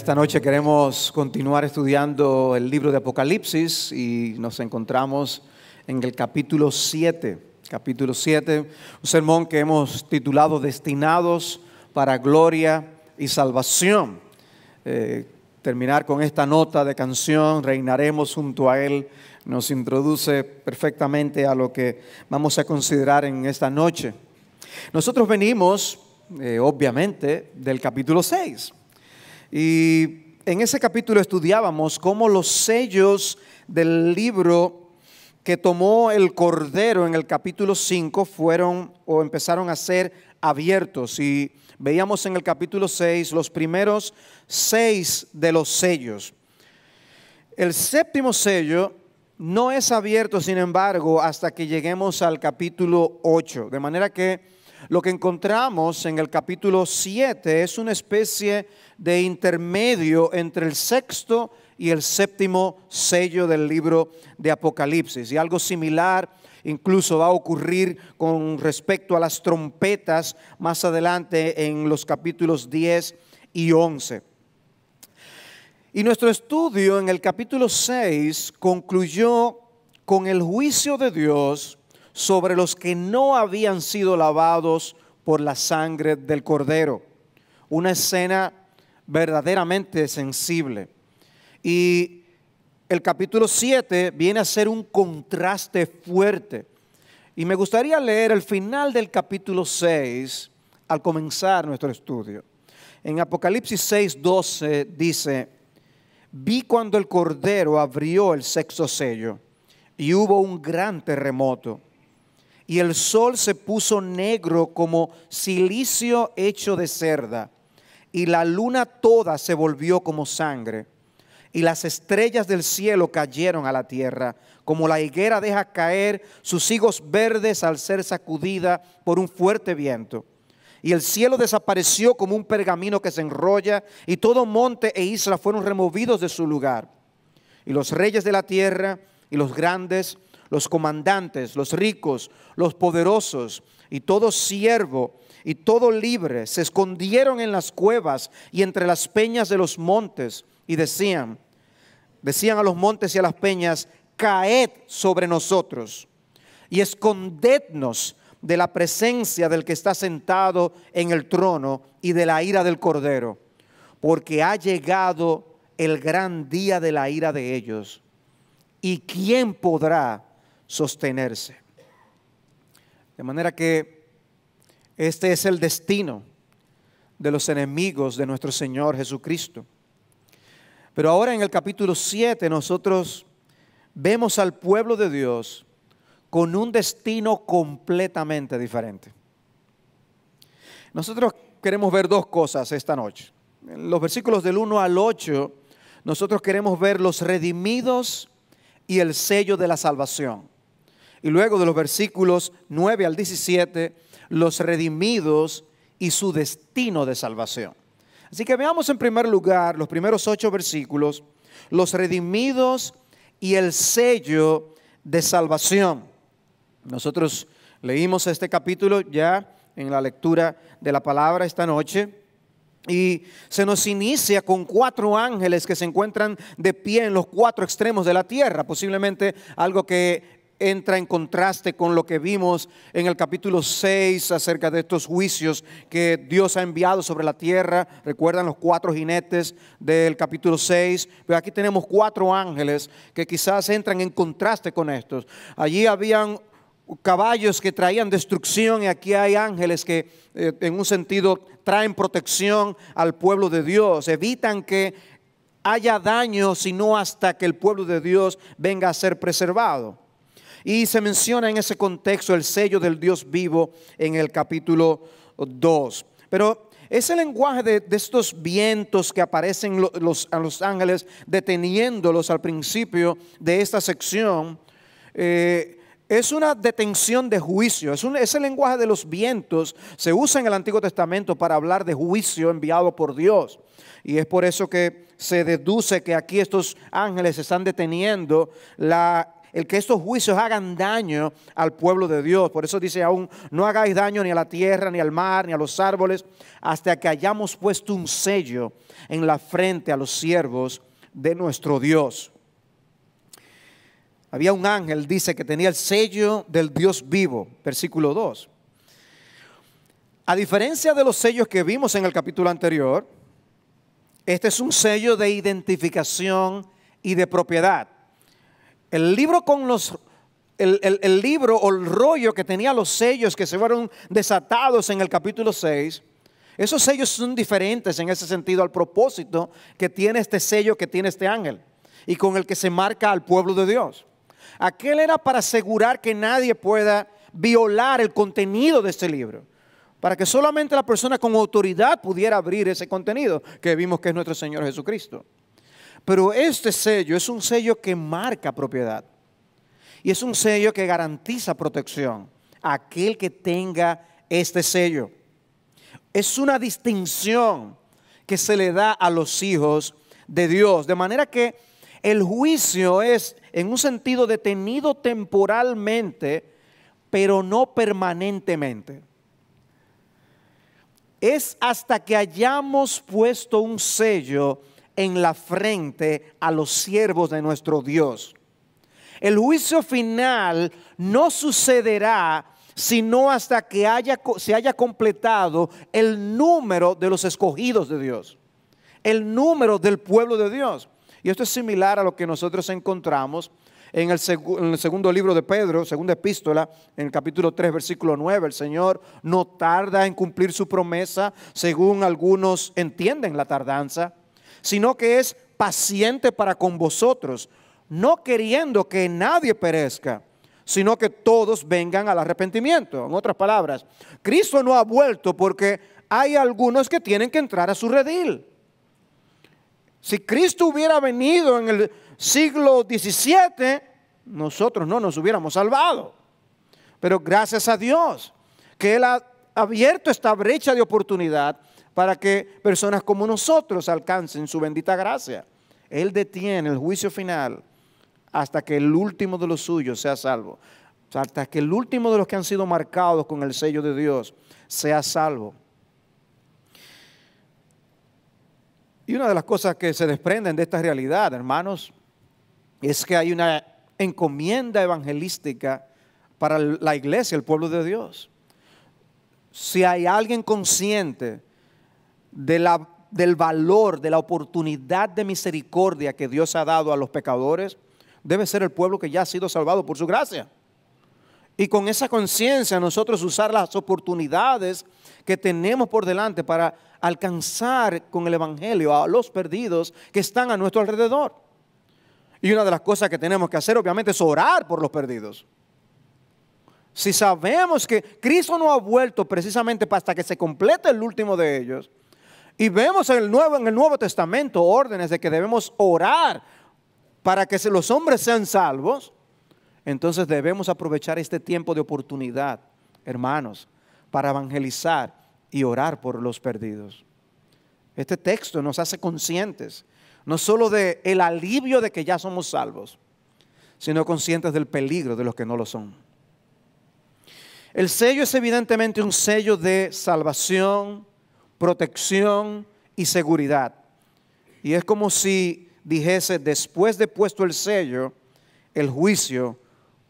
Esta noche queremos continuar estudiando el libro de Apocalipsis y nos encontramos en el capítulo 7. Capítulo 7, un sermón que hemos titulado Destinados para Gloria y Salvación. Terminar con esta nota de canción, Reinaremos junto a Él, nos introduce perfectamente a lo que vamos a considerar en esta noche. Nosotros venimos, obviamente, del capítulo 6. Y en ese capítulo estudiábamos cómo los sellos del libro que tomó el Cordero en el capítulo 5 fueron o empezaron a ser abiertos. Y veíamos en el capítulo 6 los primeros 6 de los sellos. El séptimo sello no es abierto, sin embargo, hasta que lleguemos al capítulo 8. De manera que lo que encontramos en el capítulo 7 es una especie de intermedio entre el sexto y el séptimo sello del libro de Apocalipsis. Y algo similar incluso va a ocurrir con respecto a las trompetas más adelante en los capítulos 10 y 11. Y nuestro estudio en el capítulo 6 concluyó con el juicio de Dios sobre los que no habían sido lavados por la sangre del Cordero. Una escena verdaderamente sensible. Y el capítulo 7 viene a ser un contraste fuerte. Y me gustaría leer el final del capítulo 6 al comenzar nuestro estudio. En Apocalipsis 6:12 dice: vi cuando el Cordero abrió el sexto sello y hubo un gran terremoto. Y el sol se puso negro como cilicio hecho de cerda, y la luna toda se volvió como sangre, y las estrellas del cielo cayeron a la tierra, como la higuera deja caer sus higos verdes al ser sacudida por un fuerte viento. Y el cielo desapareció como un pergamino que se enrolla, y todo monte e isla fueron removidos de su lugar. Y los reyes de la tierra y los grandes, los comandantes, los ricos, los poderosos y todo siervo y todo libre se escondieron en las cuevas y entre las peñas de los montes y decían a los montes y a las peñas: caed sobre nosotros y escondednos de la presencia del que está sentado en el trono y de la ira del Cordero, porque ha llegado el gran día de la ira de ellos. ¿Y quién podrá sostenerse? De manera que este es el destino de los enemigos de nuestro Señor Jesucristo. Pero ahora en el capítulo 7 nosotros vemos al pueblo de Dios con un destino completamente diferente. Nosotros queremos ver dos cosas esta noche. En los versículos del 1 al 8 nosotros queremos ver los redimidos y el sello de la salvación. Y luego de los versículos 9 al 17, los redimidos y su destino de salvación. Así que veamos en primer lugar los primeros 8 versículos, los redimidos y el sello de salvación. Nosotros leímos este capítulo ya en la lectura de la palabra esta noche. Y se nos inicia con 4 ángeles que se encuentran de pie en los 4 extremos de la tierra. Posiblemente algo que entra en contraste con lo que vimos en el capítulo 6 acerca de estos juicios que Dios ha enviado sobre la tierra. Recuerdan los 4 jinetes del capítulo 6. Pero aquí tenemos 4 ángeles que quizás entran en contraste con estos. Allí habían caballos que traían destrucción y aquí hay ángeles que en un sentido traen protección al pueblo de Dios, evitan que haya daño sino hasta que el pueblo de Dios venga a ser preservado. Y se menciona en ese contexto el sello del Dios vivo en el capítulo 2. Pero ese lenguaje de estos vientos que aparecen a los ángeles deteniéndolos al principio de esta sección, es una detención de juicio. Ese lenguaje de los vientos se usa en el Antiguo Testamento para hablar de juicio enviado por Dios. Y es por eso que se deduce que aquí estos ángeles están deteniendo el que estos juicios hagan daño al pueblo de Dios. Por eso dice aún, no hagáis daño ni a la tierra, ni al mar, ni a los árboles, hasta que hayamos puesto un sello en la frente a los siervos de nuestro Dios. Había un ángel, dice, que tenía el sello del Dios vivo, versículo 2. A diferencia de los sellos que vimos en el capítulo anterior, este es un sello de identificación y de propiedad. El libro el libro o el rollo que tenía los sellos que se fueron desatados en el capítulo 6, esos sellos son diferentes en ese sentido al propósito que tiene este sello que tiene este ángel y con el que se marca al pueblo de Dios. Aquel era para asegurar que nadie pueda violar el contenido de este libro, para que solamente la persona con autoridad pudiera abrir ese contenido que vimos que es nuestro Señor Jesucristo. Pero este sello es un sello que marca propiedad y es un sello que garantiza protección a aquel que tenga este sello. Es una distinción que se le da a los hijos de Dios, de manera que el juicio es en un sentido detenido temporalmente, pero no permanentemente. Es hasta que hayamos puesto un sello en la frente a los siervos de nuestro Dios. El juicio final no sucederá sino hasta que se haya completado el número de los escogidos de Dios, el número del pueblo de Dios. Y esto es similar a lo que nosotros encontramos en el segundo libro de Pedro, segunda epístola, en el capítulo 3, versículo 9. El Señor no tarda en cumplir su promesa, según algunos entienden la tardanza, sino que es paciente para con vosotros, no queriendo que nadie perezca, sino que todos vengan al arrepentimiento. En otras palabras, Cristo no ha vuelto porque hay algunos que tienen que entrar a su redil. Si Cristo hubiera venido en el siglo XVII, nosotros no nos hubiéramos salvado. Pero gracias a Dios que Él ha abierto esta brecha de oportunidad para que personas como nosotros alcancen su bendita gracia. Él detiene el juicio final hasta que el último de los suyos sea salvo. O sea, hasta que el último de los que han sido marcados con el sello de Dios sea salvo. Y una de las cosas que se desprenden de esta realidad, hermanos, es que hay una encomienda evangelística para la iglesia, el pueblo de Dios. Si hay alguien consciente del valor, de la oportunidad de misericordia que Dios ha dado a los pecadores, debe ser el pueblo que ya ha sido salvado por su gracia. Y con esa conciencia nosotros usar las oportunidades que tenemos por delante para alcanzar con el evangelio a los perdidos que están a nuestro alrededor. Y una de las cosas que tenemos que hacer obviamente es orar por los perdidos. Si sabemos que Cristo no ha vuelto precisamente hasta que se complete el último de ellos, y vemos en el Nuevo Testamento órdenes de que debemos orar para que los hombres sean salvos, entonces debemos aprovechar este tiempo de oportunidad, hermanos, para evangelizar y orar por los perdidos. Este texto nos hace conscientes, no solo del alivio de que ya somos salvos, sino conscientes del peligro de los que no lo son. El sello es evidentemente un sello de salvación, protección y seguridad. Y es como si dijese, después de puesto el sello, el juicio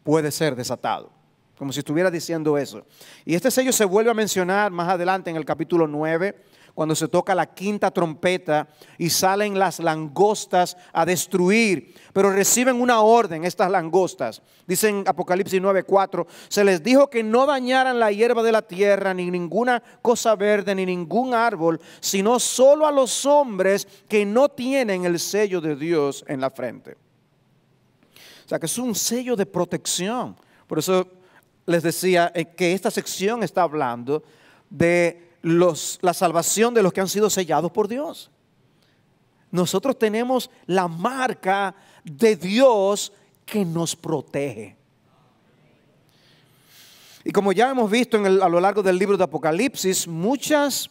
puede ser desatado. Como si estuviera diciendo eso. Y este sello se vuelve a mencionar más adelante en el capítulo 9, cuando se toca la quinta trompeta y salen las langostas a destruir, pero reciben una orden estas langostas. Dice en Apocalipsis 9:4, se les dijo que no dañaran la hierba de la tierra, ni ninguna cosa verde, ni ningún árbol, sino solo a los hombres que no tienen el sello de Dios en la frente. O sea que es un sello de protección. Por eso les decía que esta sección está hablando de la salvación de los que han sido sellados por Dios. Nosotros tenemos la marca de Dios que nos protege. Y como ya hemos visto a lo largo del libro de Apocalipsis, muchas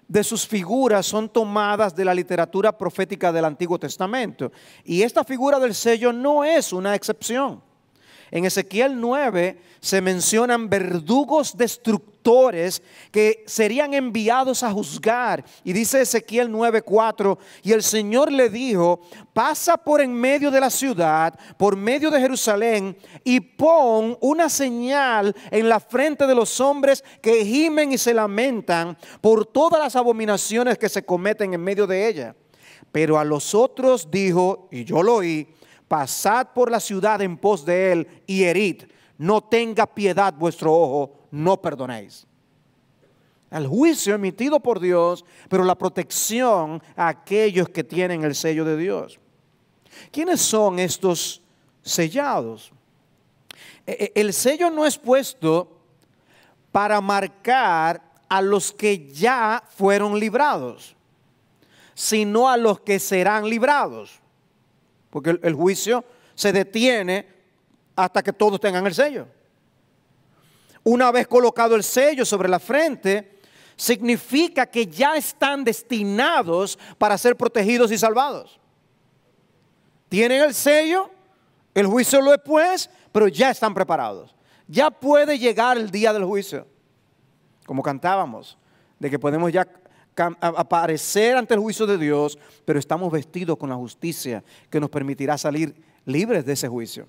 de sus figuras son tomadas de la literatura profética del Antiguo Testamento. Y esta figura del sello no es una excepción. En Ezequiel 9 se mencionan verdugos destructores que serían enviados a juzgar. Y dice Ezequiel 9:4, y el Señor le dijo: pasa por en medio de la ciudad, por medio de Jerusalén, y pon una señal en la frente de los hombres que gimen y se lamentan por todas las abominaciones que se cometen en medio de ella. Pero a los otros dijo, y yo lo oí: pasad por la ciudad en pos de él y herid. No tenga piedad vuestro ojo, no perdonéis. El juicio emitido por Dios, pero la protección a aquellos que tienen el sello de Dios. ¿Quiénes son estos sellados? El sello no es puesto para marcar a los que ya fueron librados, sino a los que serán librados. Porque el juicio se detiene hasta que todos tengan el sello. Una vez colocado el sello sobre la frente, significa que ya están destinados para ser protegidos y salvados. Tienen el sello, el juicio lo es pues, pero ya están preparados. Ya puede llegar el día del juicio. Como cantábamos, de que podemos ya aparecer ante el juicio de Dios, pero estamos vestidos con la justicia que nos permitirá salir libres de ese juicio.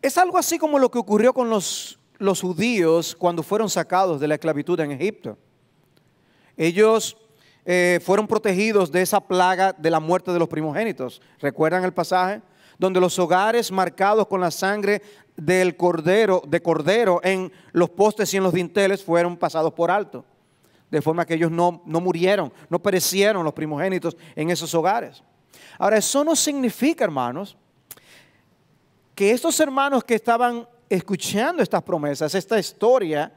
Es algo así como lo que ocurrió con los judíos cuando fueron sacados de la esclavitud en Egipto. Ellos fueron protegidos de esa plaga de la muerte de los primogénitos. ¿Recuerdan el pasaje? Donde los hogares marcados con la sangre de cordero en los postes y en los dinteles fueron pasados por alto. De forma que ellos no murieron, no perecieron los primogénitos en esos hogares. Ahora, eso no significa, hermanos, que estos hermanos que estaban escuchando estas promesas, esta historia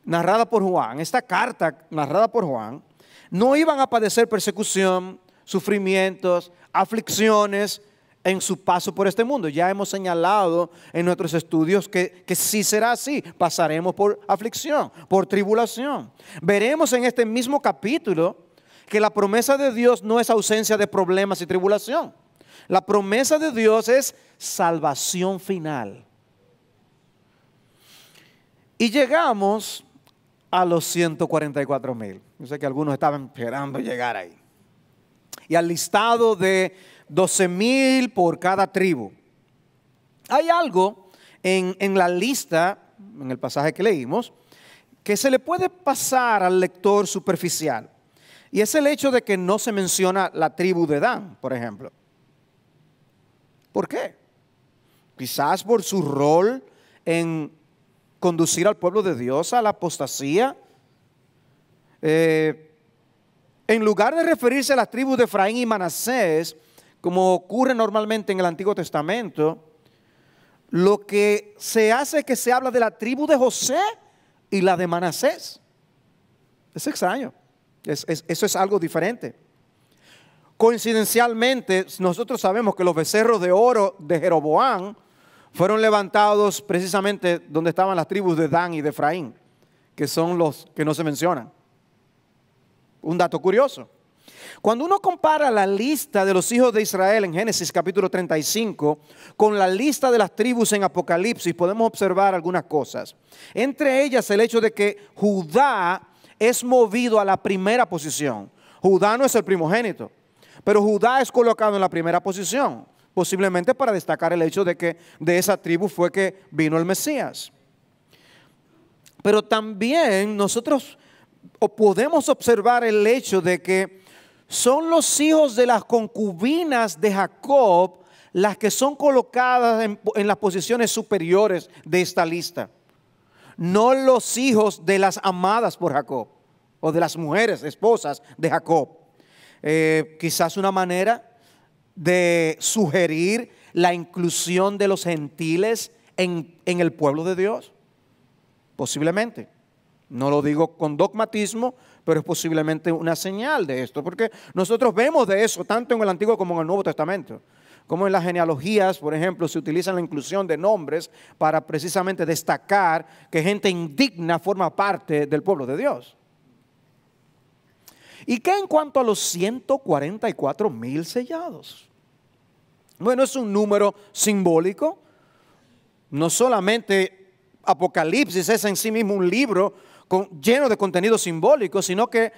narrada por Juan, esta carta narrada por Juan, no iban a padecer persecución, sufrimientos, aflicciones en su paso por este mundo. Ya hemos señalado en nuestros estudios que sí será así. Pasaremos por aflicción, por tribulación. Veremos en este mismo capítulo que la promesa de Dios no es ausencia de problemas y tribulación. La promesa de Dios es salvación final. Y llegamos a los 144,000. Yo sé que algunos estaban esperando llegar ahí. Y al listado de 12,000 por cada tribu. Hay algo en la lista, en el pasaje que leímos, que se le puede pasar al lector superficial. Y es el hecho de que no se menciona la tribu de Dan, por ejemplo. ¿Por qué? Quizás por su rol en conducir al pueblo de Dios a la apostasía. En lugar de referirse a las tribus de Efraín y Manasés, como ocurre normalmente en el Antiguo Testamento, lo que se hace es que se habla de la tribu de José y la de Manasés. Es extraño. Eso es algo diferente. Coincidencialmente, nosotros sabemos que los becerros de oro de Jeroboam fueron levantados precisamente donde estaban las tribus de Dan y de Efraín, que son los que no se mencionan. Un dato curioso. Cuando uno compara la lista de los hijos de Israel en Génesis capítulo 35 con la lista de las tribus en Apocalipsis, podemos observar algunas cosas. Entre ellas el hecho de que Judá es movido a la primera posición. Judá no es el primogénito, pero Judá es colocado en la primera posición, posiblemente para destacar el hecho de que de esa tribu fue que vino el Mesías. Pero también nosotros podemos observar el hecho de que son los hijos de las concubinas de Jacob las que son colocadas en las posiciones superiores de esta lista. No los hijos de las amadas por Jacob o de las mujeres, esposas de Jacob. Quizás una manera de sugerir la inclusión de los gentiles en el pueblo de Dios. Posiblemente. No lo digo con dogmatismo, pero es posiblemente una señal de esto, porque nosotros vemos de eso tanto en el Antiguo como en el Nuevo Testamento. Como en las genealogías, por ejemplo, se utiliza la inclusión de nombres para precisamente destacar que gente indigna forma parte del pueblo de Dios. ¿Y qué en cuanto a los 144,000 sellados? Bueno, es un número simbólico. No solamente Apocalipsis es en sí mismo un libro lleno de contenido simbólico, sino que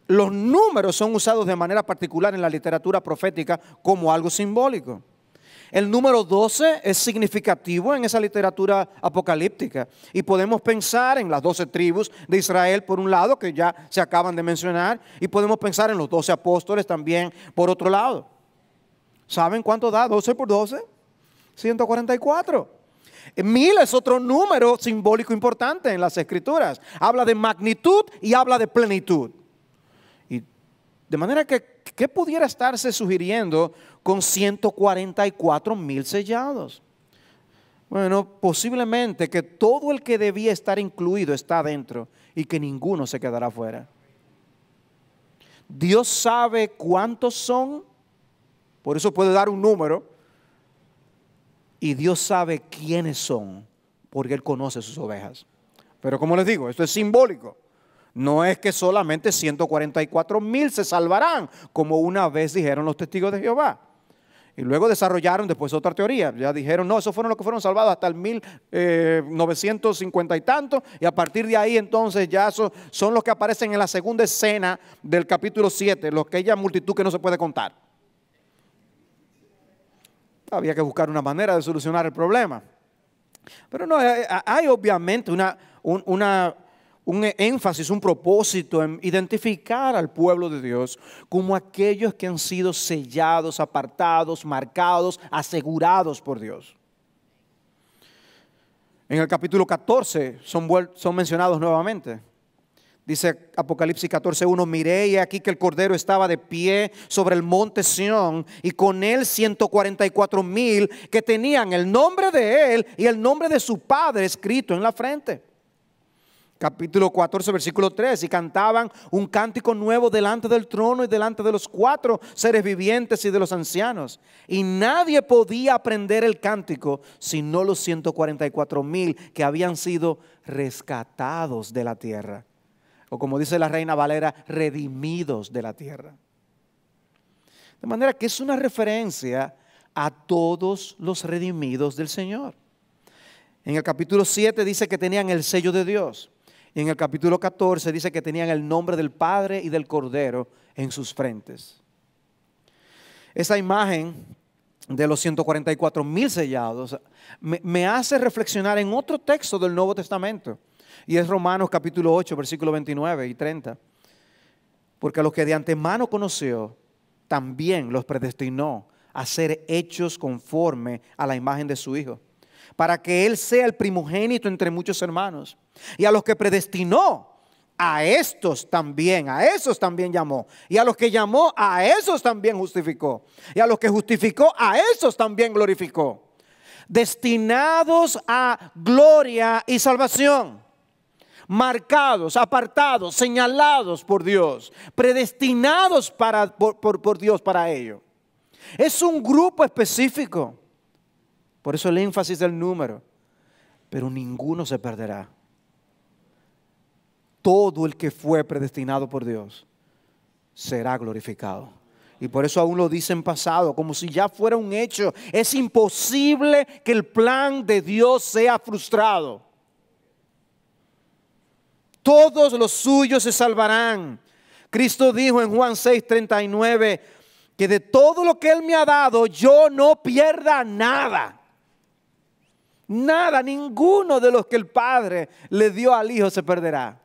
los números son usados de manera particular en la literatura profética como algo simbólico. El número 12 es significativo en esa literatura apocalíptica y podemos pensar en las 12 tribus de Israel por un lado, que ya se acaban de mencionar, y podemos pensar en los 12 apóstoles también por otro lado. ¿Saben cuánto da 12 por 12? 144. 1000 es otro número simbólico importante en las Escrituras. Habla de magnitud y habla de plenitud. Y de manera que, ¿qué pudiera estarse sugiriendo con 144,000 sellados? Bueno, posiblemente que todo el que debía estar incluido está dentro y que ninguno se quedará fuera. Dios sabe cuántos son, por eso puede dar un número. Y Dios sabe quiénes son, porque Él conoce sus ovejas. Pero como les digo, esto es simbólico. No es que solamente 144,000 se salvarán, como una vez dijeron los testigos de Jehová. Y luego desarrollaron después otra teoría. Ya dijeron, no, esos fueron los que fueron salvados hasta el 1950 y tanto. Y a partir de ahí entonces ya son los que aparecen en la segunda escena del capítulo 7, los que aquella multitud que no se puede contar. Había que buscar una manera de solucionar el problema. Pero no, hay obviamente un énfasis, un propósito en identificar al pueblo de Dios como aquellos que han sido sellados, apartados, marcados, asegurados por Dios. En el capítulo 14 son mencionados nuevamente. Dice Apocalipsis 14:1, miré y aquí que el Cordero estaba de pie sobre el monte Sión y con él 144,000 que tenían el nombre de él y el nombre de su padre escrito en la frente. Capítulo 14, versículo 3, y cantaban un cántico nuevo delante del trono y delante de los 4 seres vivientes y de los ancianos. Y nadie podía aprender el cántico sino los 144,000 que habían sido rescatados de la tierra. O como dice la Reina Valera, redimidos de la tierra. De manera que es una referencia a todos los redimidos del Señor. En el capítulo 7 dice que tenían el sello de Dios. Y en el capítulo 14 dice que tenían el nombre del Padre y del Cordero en sus frentes. Esa imagen de los 144,000 sellados me hace reflexionar en otro texto del Nuevo Testamento. Y es Romanos capítulo 8, versículos 29 y 30. Porque a los que de antemano conoció, también los predestinó a ser hechos conforme a la imagen de su Hijo, para que Él sea el primogénito entre muchos hermanos. Y a los que predestinó, a esos también llamó. Y a los que llamó, a esos también justificó. Y a los que justificó, a esos también glorificó. Destinados a gloria y salvación. Marcados, apartados, señalados por Dios, predestinados por Dios para ello. Es un grupo específico, por eso el énfasis del número, pero ninguno se perderá. Todo el que fue predestinado por Dios será glorificado. Y por eso aún lo dice en pasado, como si ya fuera un hecho. Es imposible que el plan de Dios sea frustrado. Todos los suyos se salvarán. Cristo dijo en Juan 6:39 que de todo lo que Él me ha dado yo no pierda nada. Nada, ninguno de los que el Padre le dio al Hijo se perderá.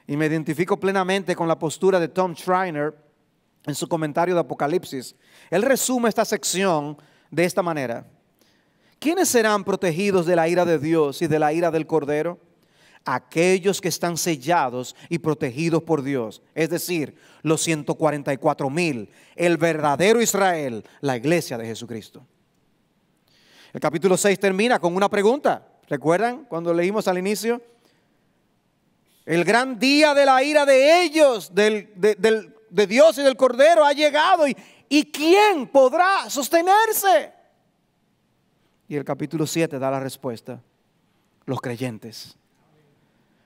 Y me identifico plenamente con la postura de Tom Schreiner en su comentario de Apocalipsis. Él resume esta sección de esta manera. ¿Quiénes serán protegidos de la ira de Dios y de la ira del Cordero? Aquellos que están sellados y protegidos por Dios, es decir, los 144,000, el verdadero Israel, la iglesia de Jesucristo. El capítulo 6 termina con una pregunta. ¿Recuerdan cuando leímos al inicio? El gran día de la ira de ellos, de Dios y del Cordero ha llegado. ¿Y quién podrá sostenerse? Y el capítulo 7 da la respuesta. Los creyentes.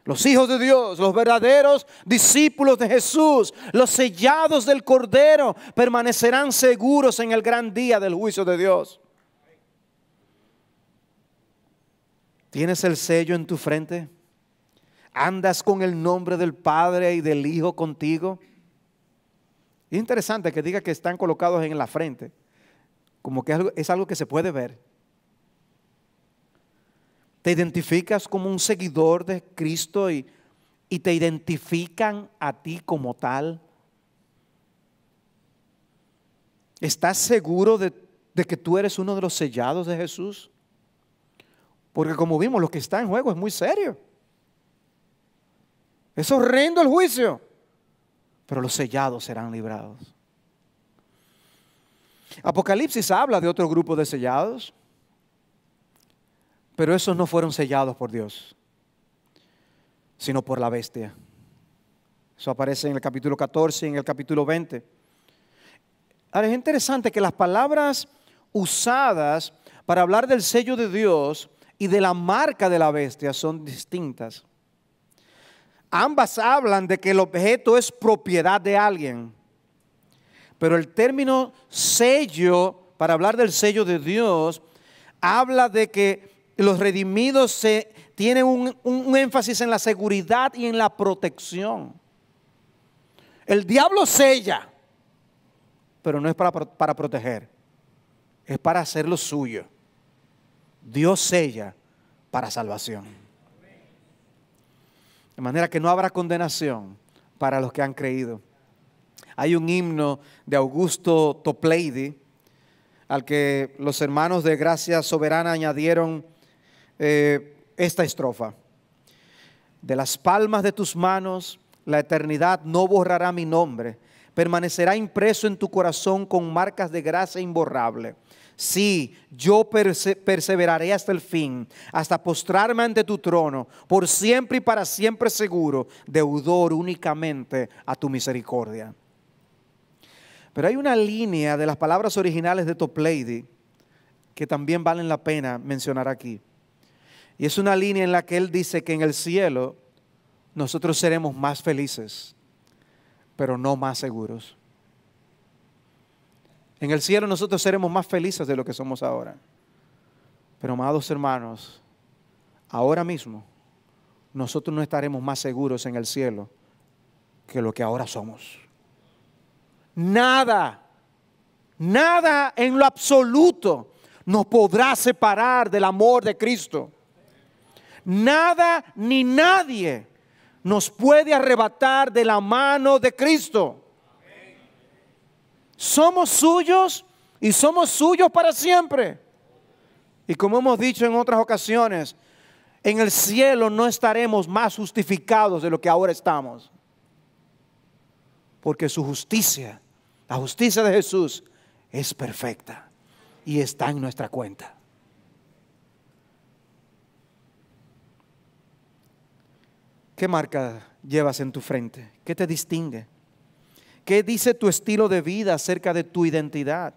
Los hijos de Dios, los verdaderos discípulos de Jesús, los sellados del Cordero, permanecerán seguros en el gran día del juicio de Dios. ¿Tienes el sello en tu frente? ¿Andas con el nombre del Padre y del Hijo contigo? Es interesante que diga que están colocados en la frente, como que es algo que se puede ver. ¿Te identificas como un seguidor de Cristo y te identifican a ti como tal? ¿Estás seguro de que tú eres uno de los sellados de Jesús? Porque como vimos, lo que está en juego es muy serio. Es horrendo el juicio, pero los sellados serán librados. Apocalipsis habla de otro grupo de sellados, pero esos no fueron sellados por Dios, sino por la bestia. Eso aparece en el capítulo 14 y en el capítulo 20. Ahora es interesante que las palabras usadas para hablar del sello de Dios y de la marca de la bestia son distintas. Ambas hablan de que el objeto es propiedad de alguien, pero el término sello, para hablar del sello de Dios, habla de que los redimidos tienen un énfasis en la seguridad y en la protección. El diablo sella, pero no es para proteger, es para hacer lo suyo. Dios sella para salvación. De manera que no habrá condenación para los que han creído. Hay un himno de Augusto Toplady al que los hermanos de Gracia Soberana añadieron esta estrofa. De las palmas de tus manos la eternidad no borrará mi nombre, permanecerá impreso en tu corazón con marcas de gracia imborrable. Sí, yo perseveraré hasta el fin, hasta postrarme ante tu trono, por siempre y para siempre seguro, deudor únicamente a tu misericordia. Pero hay una línea de las palabras originales de Toplady que también valen la pena mencionar aquí. Y es una línea en la que él dice que en el cielo nosotros seremos más felices, pero no más seguros. En el cielo nosotros seremos más felices de lo que somos ahora. Pero amados hermanos, ahora mismo nosotros no estaremos más seguros en el cielo que lo que ahora somos. Nada en lo absoluto nos podrá separar del amor de Cristo. Nada ni nadie nos puede arrebatar de la mano de Cristo. Somos suyos y somos suyos para siempre. Y como hemos dicho en otras ocasiones, en el cielo no estaremos más justificados de lo que ahora estamos. Porque su justicia, la justicia de Jesús, es perfecta y está en nuestra cuenta. ¿Qué marca llevas en tu frente? ¿Qué te distingue? ¿Qué dice tu estilo de vida acerca de tu identidad?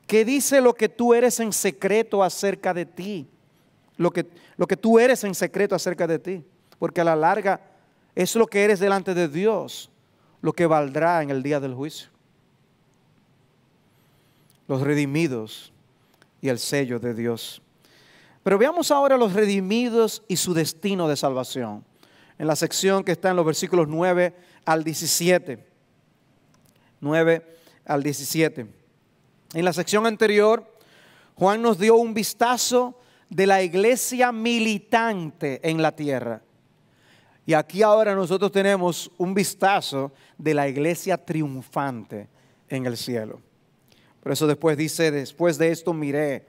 ¿Qué dice lo que tú eres en secreto acerca de ti? Lo que tú eres en secreto acerca de ti. Porque a la larga es lo que eres delante de Dios, lo que valdrá en el día del juicio. Los redimidos y el sello de Dios. Pero veamos ahora los redimidos y su destino de salvación. En la sección que está en los versículos 9 al 17. 9 al 17. En la sección anterior, Juan nos dio un vistazo de la iglesia militante en la tierra. Y aquí ahora nosotros tenemos un vistazo de la iglesia triunfante en el cielo. Por eso después dice, después de esto miré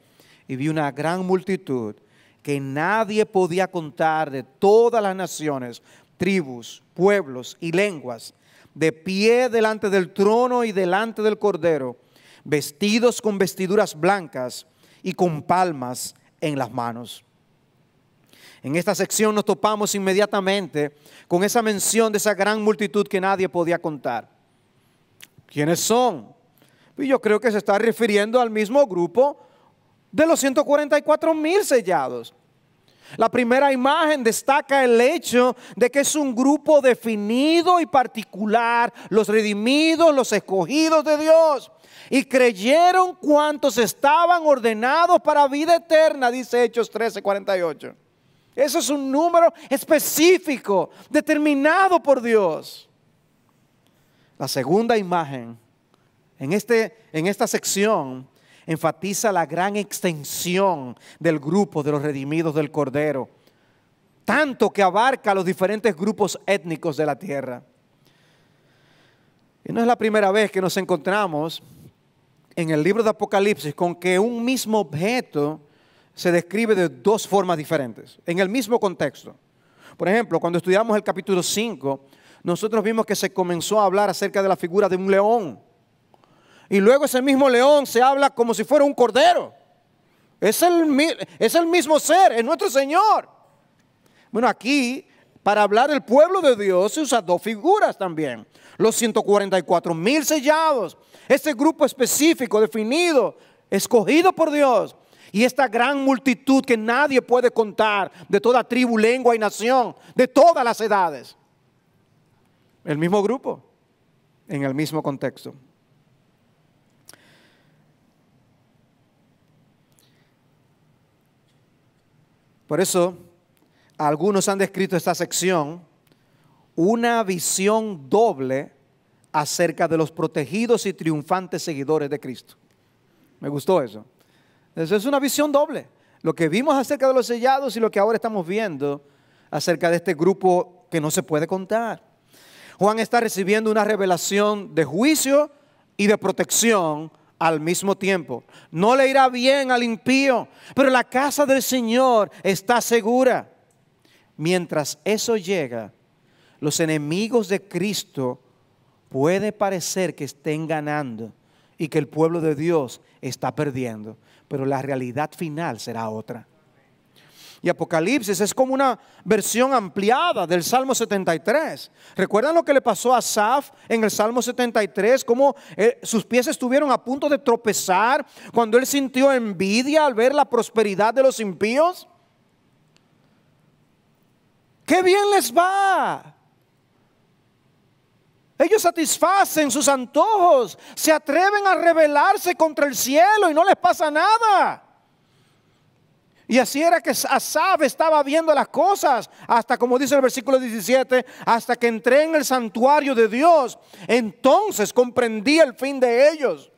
y vi una gran multitud que nadie podía contar, de todas las naciones, tribus, pueblos y lenguas, de pie delante del trono y delante del Cordero, vestidos con vestiduras blancas y con palmas en las manos. En esta sección nos topamos inmediatamente con esa mención de esa gran multitud que nadie podía contar. ¿Quiénes son? Y yo creo que se está refiriendo al mismo grupo de los 144,000 sellados. La primera imagen destaca el hecho de que es un grupo definido y particular, los redimidos, los escogidos de Dios. Y creyeron cuantos estaban ordenados para vida eterna, dice Hechos 13:48. Eso es un número específico, determinado por Dios. La segunda imagen en esta sección enfatiza la gran extensión del grupo de los redimidos del Cordero, tanto que abarca los diferentes grupos étnicos de la tierra. Y no es la primera vez que nos encontramos en el libro de Apocalipsis con que un mismo objeto se describe de dos formas diferentes, en el mismo contexto. Por ejemplo, cuando estudiamos el capítulo 5, nosotros vimos que se comenzó a hablar acerca de la figura de un león. Y luego ese mismo león se habla como si fuera un cordero. Es el mismo ser, es nuestro Señor. Bueno, aquí, para hablar del pueblo de Dios, se usan dos figuras también. Los 144,000 sellados. Este grupo específico, definido, escogido por Dios. Y esta gran multitud que nadie puede contar, de toda tribu, lengua y nación, de todas las edades. El mismo grupo, en el mismo contexto. Por eso, algunos han descrito esta sección una visión doble acerca de los protegidos y triunfantes seguidores de Cristo. Me gustó eso. Eso es una visión doble. Lo que vimos acerca de los sellados y lo que ahora estamos viendo acerca de este grupo que no se puede contar. Juan está recibiendo una revelación de juicio y de protección al mismo tiempo. No le irá bien al impío, pero la casa del Señor está segura. Mientras eso llega, los enemigos de Cristo puede parecer que estén ganando y que el pueblo de Dios está perdiendo, pero la realidad final será otra. Y Apocalipsis es como una versión ampliada del Salmo 73. ¿Recuerdan lo que le pasó a Asaf en el Salmo 73? Cómo sus pies estuvieron a punto de tropezar cuando él sintió envidia al ver la prosperidad de los impíos. ¡Qué bien les va! Ellos satisfacen sus antojos, se atreven a rebelarse contra el cielo y no les pasa nada. Y así era que Asaf estaba viendo las cosas hasta, como dice el versículo 17, hasta que entré en el santuario de Dios, entonces comprendí el fin de ellos.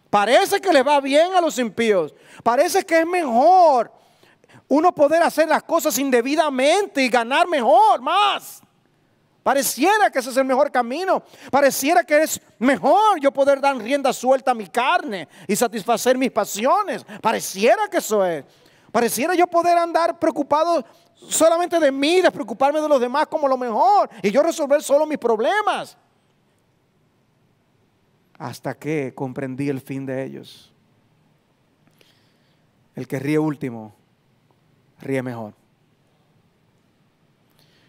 Parece que les va bien a los impíos, parece que es mejor uno poder hacer las cosas indebidamente y ganar mejor, más. Pareciera que ese es el mejor camino. Pareciera que es mejor yo poder dar rienda suelta a mi carne y satisfacer mis pasiones. Pareciera que eso es. Pareciera yo poder andar preocupado solamente de mí, despreocuparme de los demás como lo mejor y yo resolver solo mis problemas. Hasta que comprendí el fin de ellos. El que ríe último, ríe mejor.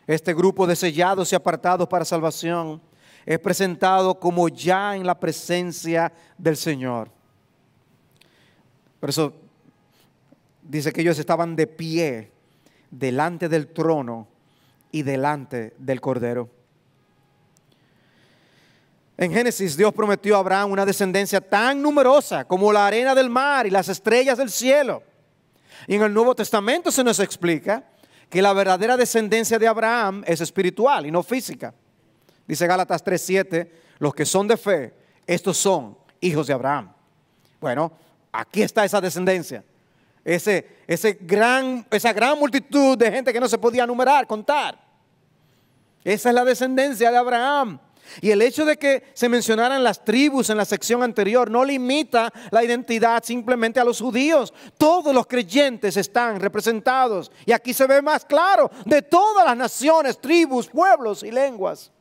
Este grupo de sellados y apartados para salvación es presentado como ya en la presencia del Señor. Por eso dice que ellos estaban de pie delante del trono y delante del Cordero. En Génesis, Dios prometió a Abraham una descendencia tan numerosa como la arena del mar y las estrellas del cielo. Y en el Nuevo Testamento se nos explica que la verdadera descendencia de Abraham es espiritual y no física. Dice Gálatas 3:7, los que son de fe, estos son hijos de Abraham. Bueno, aquí está esa descendencia. Esa gran multitud de gente que no se podía numerar, contar. Esa es la descendencia de Abraham. Y el hecho de que se mencionaran las tribus en la sección anterior no limita la identidad simplemente a los judíos. Todos los creyentes están representados. Y aquí se ve más claro, de todas las naciones, tribus, pueblos y lenguas.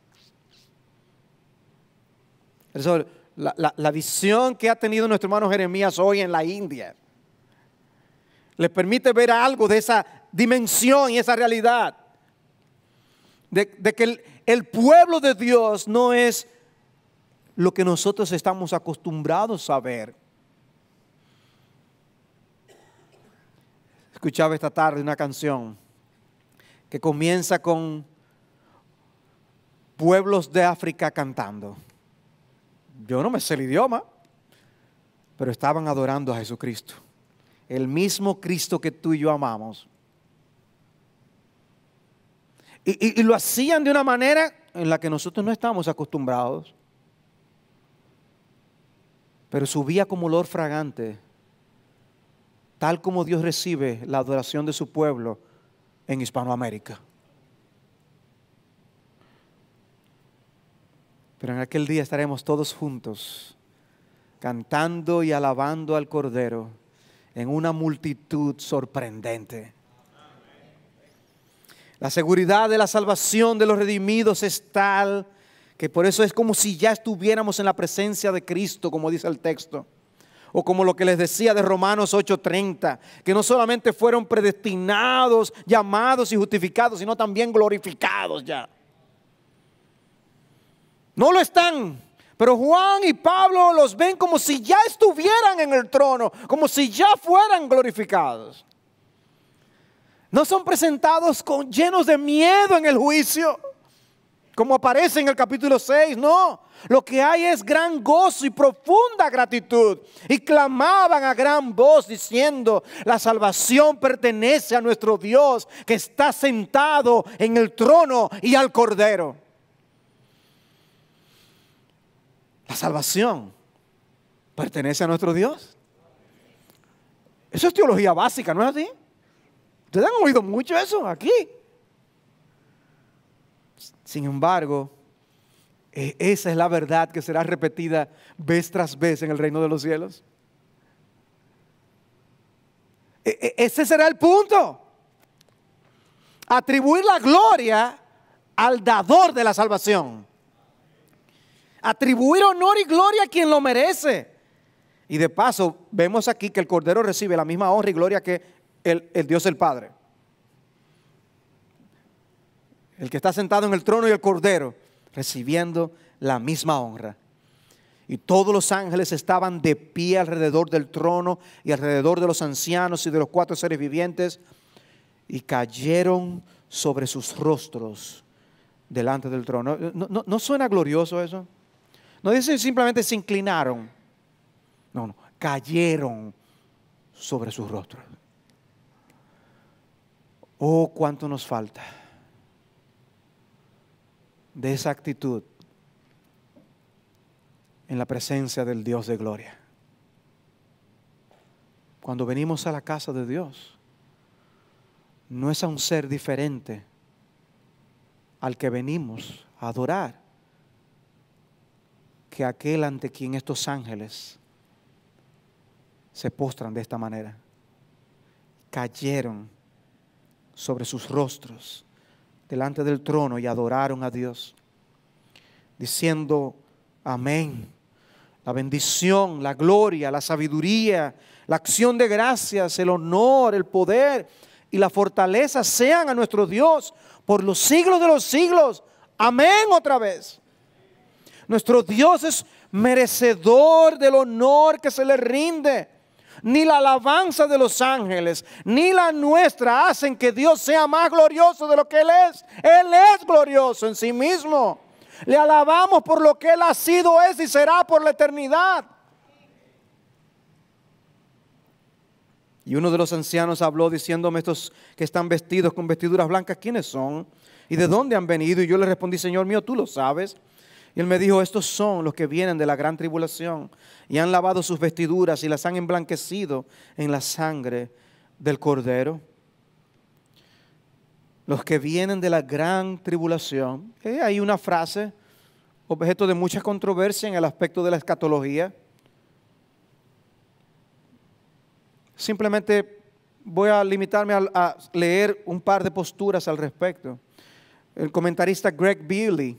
Por eso, la visión que ha tenido nuestro hermano Jeremías hoy en la India le permite ver algo de esa dimensión y esa realidad. De que el pueblo de Dios no es lo que nosotros estamos acostumbrados a ver. Escuchaba esta tarde una canción que comienza con pueblos de África cantando. Yo no me sé el idioma, pero estaban adorando a Jesucristo. El mismo Cristo que tú y yo amamos. Y lo hacían de una manera en la que nosotros no estamos acostumbrados. Pero subía como olor fragante, tal como Dios recibe la adoración de su pueblo en Hispanoamérica. Pero en aquel día estaremos todos juntos, cantando y alabando al Cordero en una multitud sorprendente. La seguridad de la salvación de los redimidos es tal que por eso es como si ya estuviéramos en la presencia de Cristo, como dice el texto. O como lo que les decía de Romanos 8:30, que no solamente fueron predestinados, llamados y justificados, sino también glorificados ya. No lo están, pero Juan y Pablo los ven como si ya estuvieran en el trono, como si ya fueran glorificados. No son presentados llenos de miedo en el juicio, como aparece en el capítulo 6, no. Lo que hay es gran gozo y profunda gratitud. Y clamaban a gran voz diciendo: la salvación pertenece a nuestro Dios que está sentado en el trono y al Cordero. La salvación pertenece a nuestro Dios. Eso es teología básica, ¿no es así? Ustedes han oído mucho eso aquí. Sin embargo, esa es la verdad que será repetida vez tras vez en el reino de los cielos. Ese será el punto. Atribuir la gloria al dador de la salvación. Atribuir honor y gloria a quien lo merece. Y de paso, vemos aquí que el Cordero recibe la misma honra y gloria que el Dios el Padre. El que está sentado en el trono y el Cordero recibiendo la misma honra. Y todos los ángeles estaban de pie alrededor del trono y alrededor de los ancianos y de los 4 seres vivientes, y cayeron sobre sus rostros delante del trono. ¿No suena glorioso eso? No dicen simplemente se inclinaron. No, cayeron sobre sus rostros. Oh, cuánto nos falta de esa actitud en la presencia del Dios de gloria. Cuando venimos a la casa de Dios, no es a un ser diferente al que venimos a adorar que aquel ante quien estos ángeles se postran de esta manera. Cayeron sobre sus rostros delante del trono y adoraron a Dios, diciendo: amén. La bendición, la gloria, la sabiduría, la acción de gracias, el honor, el poder y la fortaleza sean a nuestro Dios por los siglos de los siglos. Amén otra vez. Nuestro Dios es merecedor del honor que se le rinde. Ni la alabanza de los ángeles, ni la nuestra hacen que Dios sea más glorioso de lo que Él es. Él es glorioso en sí mismo. Le alabamos por lo que Él ha sido, es y será por la eternidad. Y uno de los ancianos habló diciéndome: estos que están vestidos con vestiduras blancas, ¿quiénes son? ¿Y de dónde han venido? Y yo le respondí: Señor mío, tú lo sabes. Y él me dijo: estos son los que vienen de la gran tribulación y han lavado sus vestiduras y las han emblanquecido en la sangre del Cordero. Los que vienen de la gran tribulación. Hay una frase, objeto de mucha controversia en el aspecto de la escatología. Simplemente voy a limitarme a leer un par de posturas al respecto. El comentarista Greg Beale,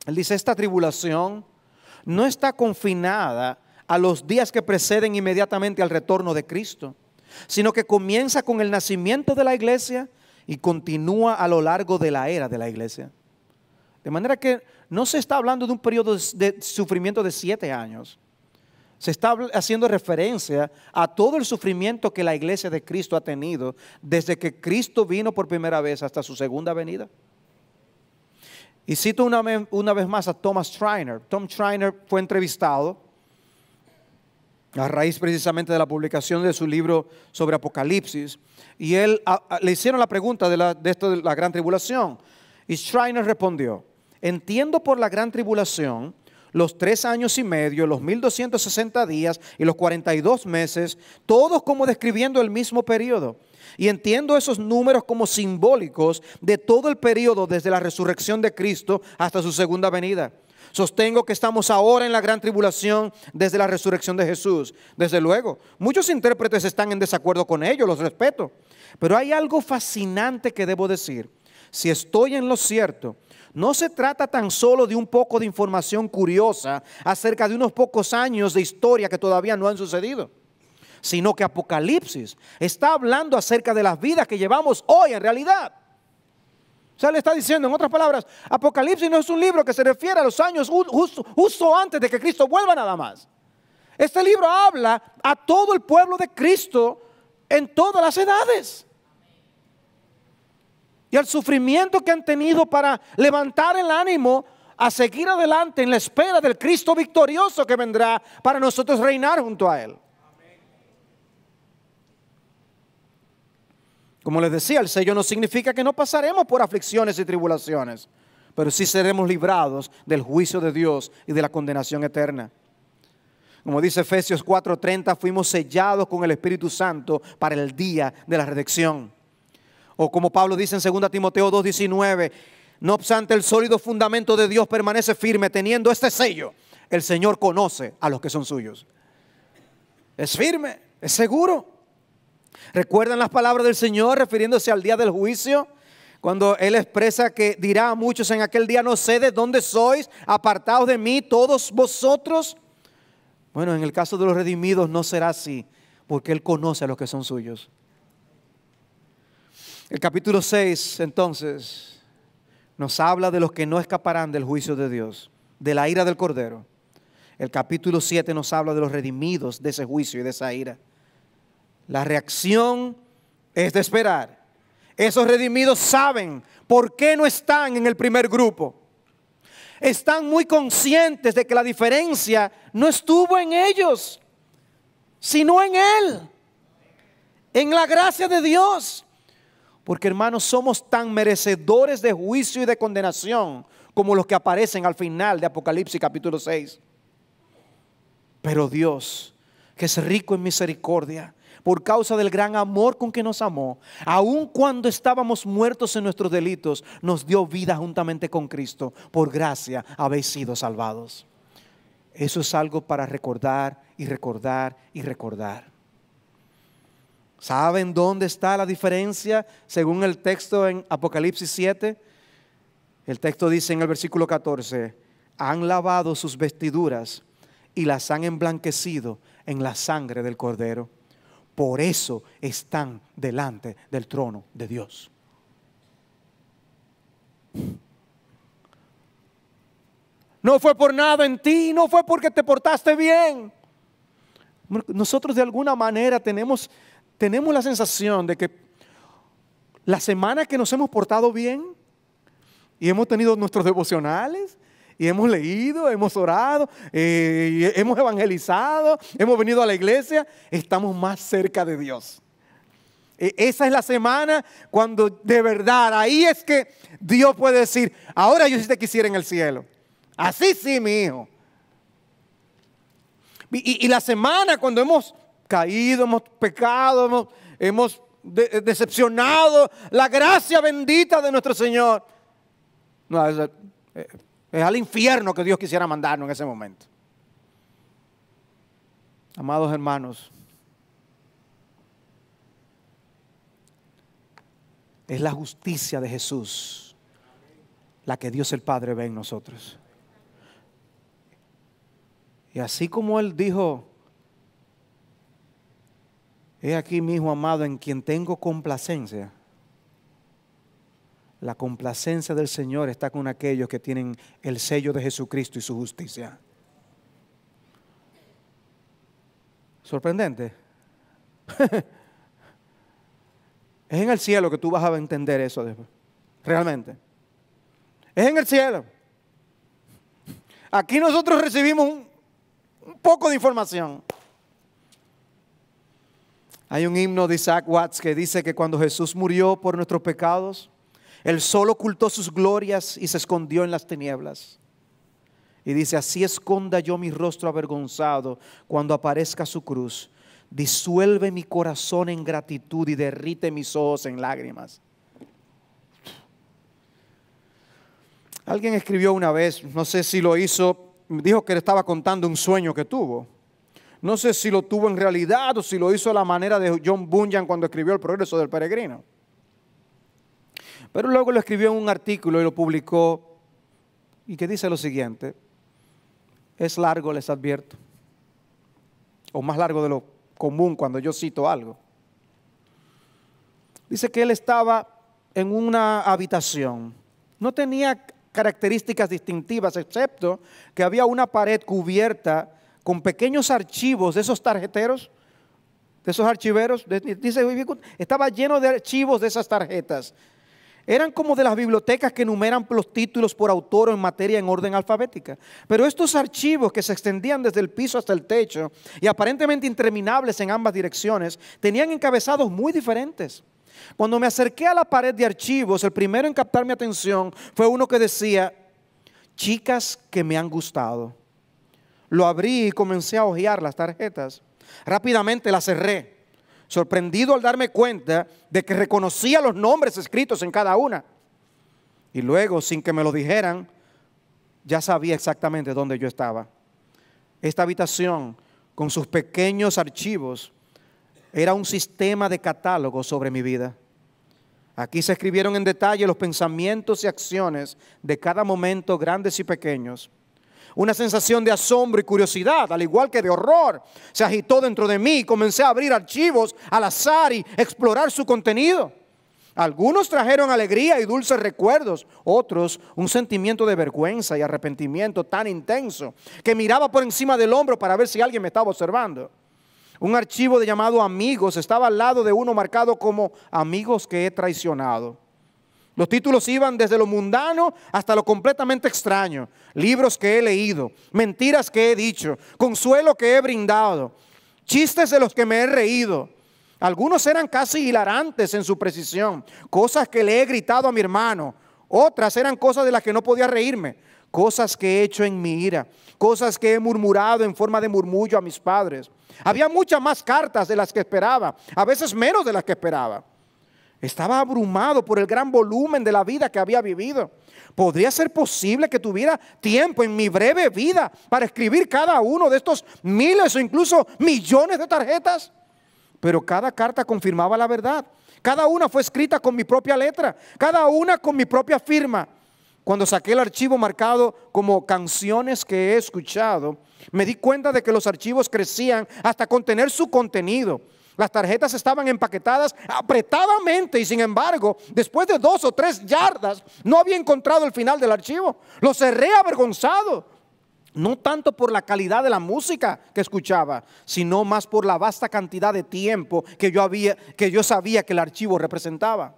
él dice: esta tribulación no está confinada a los días que preceden inmediatamente al retorno de Cristo, sino que comienza con el nacimiento de la iglesia y continúa a lo largo de la era de la iglesia. De manera que no se está hablando de un periodo de sufrimiento de 7 años, Se está haciendo referencia a todo el sufrimiento que la iglesia de Cristo ha tenido desde que Cristo vino por primera vez hasta su segunda venida. Y cito una vez más a Thomas Schreiner. Tom Schreiner fue entrevistado a raíz precisamente de la publicación de su libro sobre Apocalipsis. Y le hicieron la pregunta de esto de la gran tribulación. Y Schreiner respondió: entiendo por la gran tribulación los 3 años y medio, los 1260 días y los 42 meses, todos como describiendo el mismo periodo. Y entiendo esos números como simbólicos de todo el periodo desde la resurrección de Cristo hasta su segunda venida. Sostengo que estamos ahora en la gran tribulación desde la resurrección de Jesús. Desde luego, muchos intérpretes están en desacuerdo con ello, los respeto. Pero hay algo fascinante que debo decir. Si estoy en lo cierto, no se trata tan solo de un poco de información curiosa acerca de unos pocos años de historia que todavía no han sucedido, sino que Apocalipsis está hablando acerca de las vidas que llevamos hoy en realidad. O sea, le está diciendo, en otras palabras, Apocalipsis no es un libro que se refiere a los años justo antes de que Cristo vuelva nada más. Este libro habla a todo el pueblo de Cristo en todas las edades. Y al sufrimiento que han tenido para levantar el ánimo a seguir adelante en la espera del Cristo victorioso que vendrá para nosotros reinar junto a Él. Como les decía, el sello no significa que no pasaremos por aflicciones y tribulaciones, pero sí seremos librados del juicio de Dios y de la condenación eterna. Como dice Efesios 4:30, fuimos sellados con el Espíritu Santo para el día de la redención. O como Pablo dice en 2 Timoteo 2:19, no obstante el sólido fundamento de Dios permanece firme teniendo este sello: el Señor conoce a los que son suyos. Es firme, es seguro. ¿Recuerdan las palabras del Señor refiriéndose al día del juicio? Cuando Él expresa que dirá a muchos en aquel día: no sé de dónde sois, apartados de mí todos vosotros. Bueno, en el caso de los redimidos no será así, porque Él conoce a los que son suyos. El capítulo 6 entonces nos habla de los que no escaparán del juicio de Dios, de la ira del Cordero. El capítulo 7 nos habla de los redimidos de ese juicio y de esa ira. La reacción es de esperar. Esos redimidos saben por qué no están en el primer grupo. Están muy conscientes de que la diferencia no estuvo en ellos, sino en Él, en la gracia de Dios. Porque, hermanos, somos tan merecedores de juicio y de condenación como los que aparecen al final de Apocalipsis capítulo 6. Pero Dios, que es rico en misericordia, por causa del gran amor con que nos amó, aun cuando estábamos muertos en nuestros delitos, nos dio vida juntamente con Cristo. Por gracia habéis sido salvados. Eso es algo para recordar y recordar y recordar. ¿Saben dónde está la diferencia según el texto en Apocalipsis 7? El texto dice en el versículo 14: han lavado sus vestiduras y las han emblanquecido en la sangre del Cordero. Por eso están delante del trono de Dios. No fue por nada en ti, no fue porque te portaste bien. Nosotros de alguna manera tenemos la sensación de que la semana que nos hemos portado bien y hemos tenido nuestros devocionales y hemos leído, hemos orado, hemos evangelizado, hemos venido a la iglesia, estamos más cerca de Dios. Esa es la semana cuando de verdad, ahí es que Dios puede decir: ahora yo sí te quisiera en el cielo. Así sí, mi hijo. Y la semana cuando hemos caído, hemos pecado, hemos decepcionado la gracia bendita de nuestro Señor. No, es al infierno que Dios quisiera mandarnos en ese momento. Amados hermanos, es la justicia de Jesús la que Dios el Padre ve en nosotros. Y así como Él dijo: he aquí mi Hijo amado en quien tengo complacencia. La complacencia del Señor está con aquellos que tienen el sello de Jesucristo y su justicia. Sorprendente. Es en el cielo que tú vas a entender eso después. Realmente. Es en el cielo. Aquí nosotros recibimos un poco de información. Hay un himno de Isaac Watts que dice que cuando Jesús murió por nuestros pecados, Él solo ocultó sus glorias y se escondió en las tinieblas. Y dice, así esconda yo mi rostro avergonzado cuando aparezca su cruz. Disuelve mi corazón en gratitud y derrite mis ojos en lágrimas. Alguien escribió una vez, no sé si lo hizo, dijo que le estaba contando un sueño que tuvo. No sé si lo tuvo en realidad o si lo hizo a la manera de John Bunyan cuando escribió El progreso del peregrino. Pero luego lo escribió en un artículo y lo publicó y que dice lo siguiente. Es largo, les advierto. O más largo de lo común cuando yo cito algo. Dice que él estaba en una habitación. No tenía características distintivas, excepto que había una pared cubierta con pequeños archivos de esos tarjeteros, de esos archiveros. Dice, estaba lleno de archivos de esas tarjetas. Eran como de las bibliotecas que enumeran los títulos por autor o en materia en orden alfabética. Pero estos archivos que se extendían desde el piso hasta el techo y aparentemente interminables en ambas direcciones, tenían encabezados muy diferentes. Cuando me acerqué a la pared de archivos, el primero en captar mi atención fue uno que decía, chicas que me han gustado. Lo abrí y comencé a hojear las tarjetas. Rápidamente las cerré, sorprendido al darme cuenta de que reconocía los nombres escritos en cada una. Y luego, sin que me lo dijeran, ya sabía exactamente dónde yo estaba. Esta habitación, con sus pequeños archivos, era un sistema de catálogo sobre mi vida. Aquí se escribieron en detalle los pensamientos y acciones de cada momento, grandes y pequeños. Una sensación de asombro y curiosidad, al igual que de horror, se agitó dentro de mí. Comencé a abrir archivos al azar y explorar su contenido. Algunos trajeron alegría y dulces recuerdos, otros un sentimiento de vergüenza y arrepentimiento tan intenso que miraba por encima del hombro para ver si alguien me estaba observando. Un archivo llamado amigos estaba al lado de uno marcado como amigos que he traicionado. Los títulos iban desde lo mundano hasta lo completamente extraño. Libros que he leído, mentiras que he dicho, consuelo que he brindado, chistes de los que me he reído. Algunos eran casi hilarantes en su precisión, cosas que le he gritado a mi hermano. Otras eran cosas de las que no podía reírme, cosas que he hecho en mi ira, cosas que he murmurado en forma de murmullo a mis padres. Había muchas más cartas de las que esperaba, a veces menos de las que esperaba. Estaba abrumado por el gran volumen de la vida que había vivido. ¿Podría ser posible que tuviera tiempo en mi breve vida para escribir cada uno de estos miles o incluso millones de tarjetas? Pero cada carta confirmaba la verdad. Cada una fue escrita con mi propia letra, cada una con mi propia firma. Cuando saqué el archivo marcado como canciones que he escuchado, me di cuenta de que los archivos crecían hasta contener su contenido. Las tarjetas estaban empaquetadas apretadamente y sin embargo, después de 2 o 3 yardas, no había encontrado el final del archivo. Lo cerré avergonzado, no tanto por la calidad de la música que escuchaba, sino más por la vasta cantidad de tiempo que yo sabía que el archivo representaba.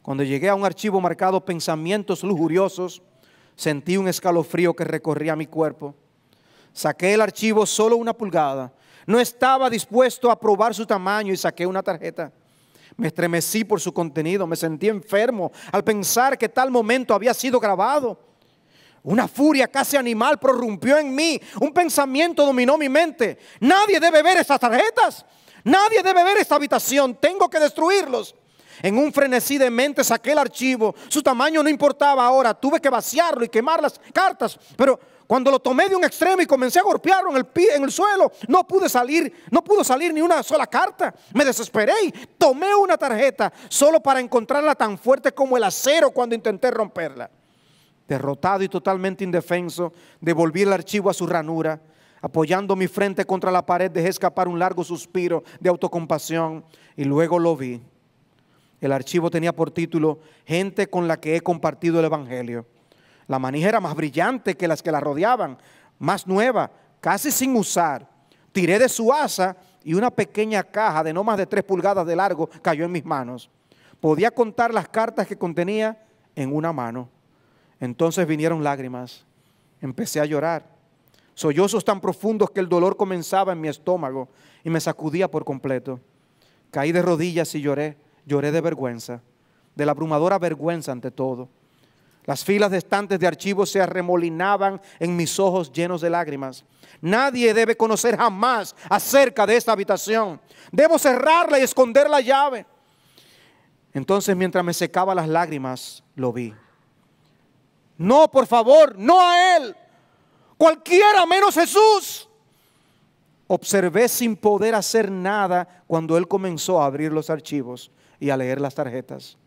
Cuando llegué a un archivo marcado pensamientos lujuriosos, sentí un escalofrío que recorría mi cuerpo. Saqué el archivo solo 1 pulgada. No estaba dispuesto a probar su tamaño y saqué una tarjeta. Me estremecí por su contenido, me sentí enfermo al pensar que tal momento había sido grabado. Una furia casi animal prorrumpió en mí, un pensamiento dominó mi mente. Nadie debe ver estas tarjetas, nadie debe ver esta habitación, tengo que destruirlos. En un frenesí de mente saqué el archivo, su tamaño no importaba ahora, tuve que vaciarlo y quemar las cartas, pero cuando lo tomé de un extremo y comencé a golpearlo en el suelo, no pudo salir ni una sola carta. Me desesperé y tomé una tarjeta solo para encontrarla tan fuerte como el acero cuando intenté romperla. Derrotado y totalmente indefenso, devolví el archivo a su ranura. Apoyando mi frente contra la pared, dejé escapar un largo suspiro de autocompasión y luego lo vi. El archivo tenía por título Gente con la que he compartido el Evangelio. La manija era más brillante que las que la rodeaban, más nueva, casi sin usar. Tiré de su asa y una pequeña caja de no más de 3 pulgadas de largo cayó en mis manos. Podía contar las cartas que contenía en una mano. Entonces vinieron lágrimas. Empecé a llorar. Sollozos tan profundos que el dolor comenzaba en mi estómago y me sacudía por completo. Caí de rodillas y lloré. Lloré de vergüenza, de la abrumadora vergüenza ante todo. Las filas de estantes de archivos se arremolinaban en mis ojos llenos de lágrimas. Nadie debe conocer jamás acerca de esta habitación. Debo cerrarla y esconder la llave. Entonces, mientras me secaba las lágrimas, lo vi. No, por favor, no a él. Cualquiera menos Jesús. Observé sin poder hacer nada cuando él comenzó a abrir los archivos y a leer las tarjetas.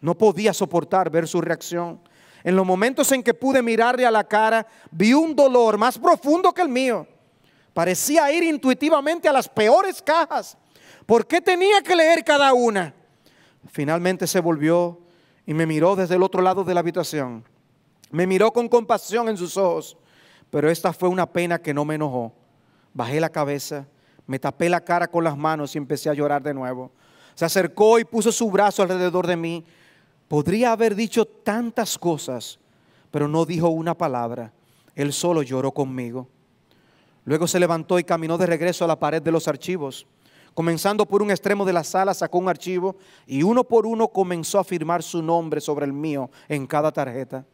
No podía soportar ver su reacción. En los momentos en que pude mirarle a la cara, vi un dolor más profundo que el mío. Parecía ir intuitivamente a las peores cajas. ¿Por qué tenía que leer cada una? Finalmente se volvió y me miró desde el otro lado de la habitación. Me miró con compasión en sus ojos, pero esta fue una pena que no me enojó. Bajé la cabeza, me tapé la cara con las manos y empecé a llorar de nuevo. Se acercó y puso su brazo alrededor de mí. Podría haber dicho tantas cosas, pero no dijo una palabra. Él solo lloró conmigo. Luego se levantó y caminó de regreso a la pared de los archivos. Comenzando por un extremo de la sala, sacó un archivo y uno por uno comenzó a firmar su nombre sobre el mío en cada tarjeta.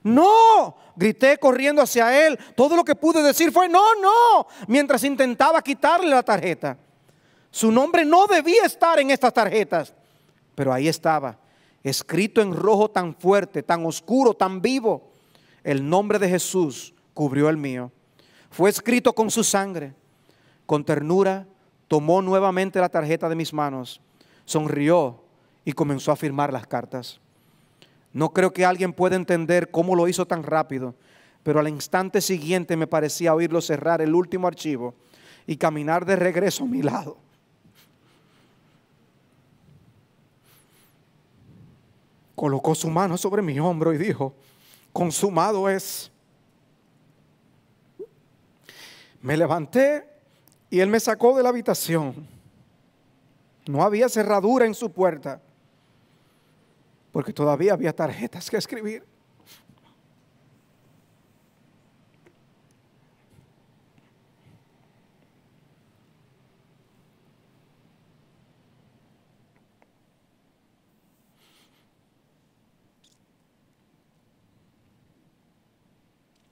¡No! Grité corriendo hacia él. Todo lo que pude decir fue ¡no, no! Mientras intentaba quitarle la tarjeta. Su nombre no debía estar en estas tarjetas, pero ahí estaba, escrito en rojo tan fuerte, tan oscuro, tan vivo. El nombre de Jesús cubrió el mío. Fue escrito con su sangre. Con ternura tomó nuevamente la tarjeta de mis manos, sonrió y comenzó a firmar las cartas. No creo que alguien pueda entender cómo lo hizo tan rápido, pero al instante siguiente me parecía oírlo cerrar el último archivo y caminar de regreso a mi lado. Colocó su mano sobre mi hombro y dijo: consumado es. Me levanté y él me sacó de la habitación. No había cerradura en su puerta, porque todavía había tarjetas que escribir.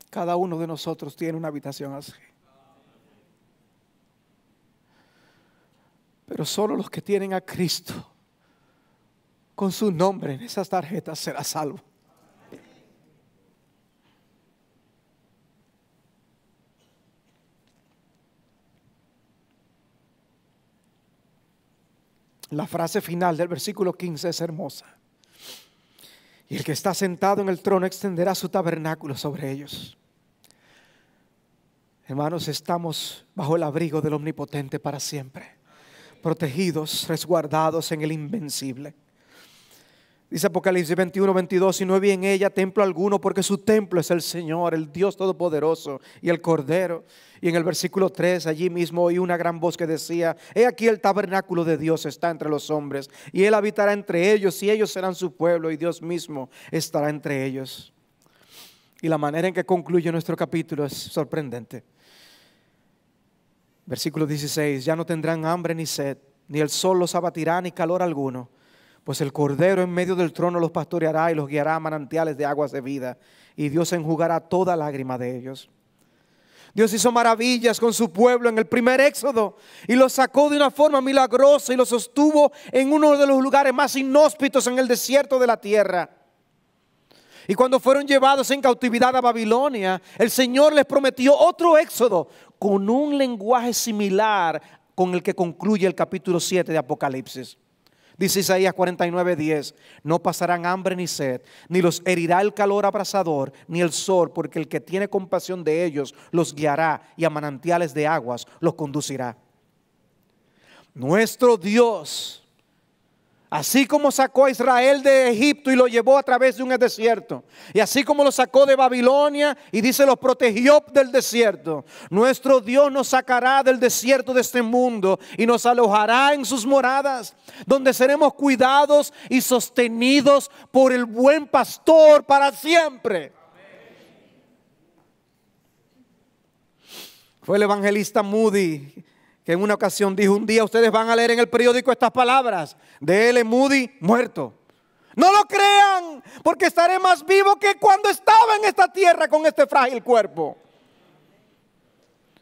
Cada uno de nosotros tiene una habitación así. Pero solo los que tienen a Cristo con su nombre en esas tarjetas será salvo. La frase final del versículo 15 es hermosa. Y el que está sentado en el trono extenderá su tabernáculo sobre ellos. Hermanos, estamos bajo el abrigo del Omnipotente para siempre, protegidos, resguardados en el invencible. Dice Apocalipsis 21:22: y no vi en ella templo alguno, porque su templo es el Señor, el Dios Todopoderoso y el Cordero. Y en el versículo 3, allí mismo oí una gran voz que decía: he aquí el tabernáculo de Dios está entre los hombres, y Él habitará entre ellos, y ellos serán su pueblo, y Dios mismo estará entre ellos. Y la manera en que concluye nuestro capítulo es sorprendente. Versículo 16: ya no tendrán hambre ni sed, ni el sol los abatirá, ni calor alguno, pues el Cordero en medio del trono los pastoreará y los guiará a manantiales de aguas de vida, y Dios enjugará toda lágrima de ellos. Dios hizo maravillas con su pueblo en el primer éxodo y los sacó de una forma milagrosa y los sostuvo en uno de los lugares más inhóspitos en el desierto de la tierra. Y cuando fueron llevados en cautividad a Babilonia, el Señor les prometió otro éxodo con un lenguaje similar con el que concluye el capítulo 7 de Apocalipsis. Dice Isaías 49:10: no pasarán hambre ni sed, ni los herirá el calor abrasador, ni el sol, porque el que tiene compasión de ellos los guiará y a manantiales de aguas los conducirá. Nuestro Dios Así como sacó a Israel de Egipto y lo llevó a través de un desierto, y así como lo sacó de Babilonia y dice los protegió del desierto, nuestro Dios nos sacará del desierto de este mundo y nos alojará en sus moradas, donde seremos cuidados y sostenidos por el buen pastor para siempre. Fue el evangelista Moody que en una ocasión dijo: un día ustedes van a leer en el periódico estas palabras: de L. Moody muerto. No lo crean, porque estaré más vivo que cuando estaba en esta tierra con este frágil cuerpo.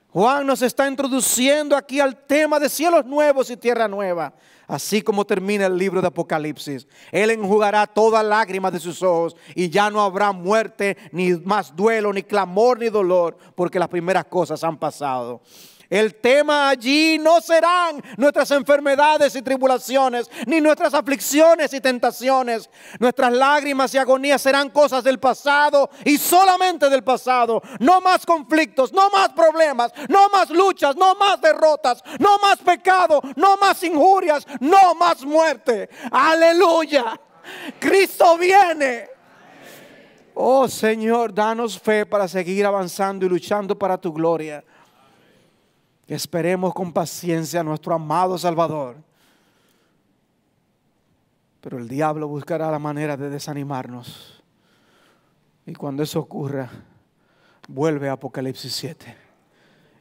Juan nos está introduciendo aquí al tema de cielos nuevos y tierra nueva. Así como termina el libro de Apocalipsis, Él enjugará toda lágrima de sus ojos y ya no habrá muerte, ni más duelo, ni clamor, ni dolor, porque las primeras cosas han pasado. El tema allí no serán nuestras enfermedades y tribulaciones, ni nuestras aflicciones y tentaciones. Nuestras lágrimas y agonías serán cosas del pasado y solamente del pasado. No más conflictos, no más problemas, no más luchas, no más derrotas, no más pecado, no más injurias, no más muerte. Aleluya. Cristo viene. Oh Señor, danos fe para seguir avanzando y luchando para tu gloria. Esperemos con paciencia a nuestro amado Salvador. Pero el diablo buscará la manera de desanimarnos. Y cuando eso ocurra, vuelve a Apocalipsis 7.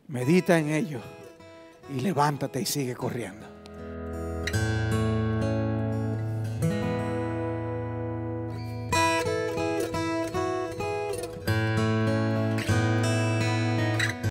Medita en ello y levántate y sigue corriendo.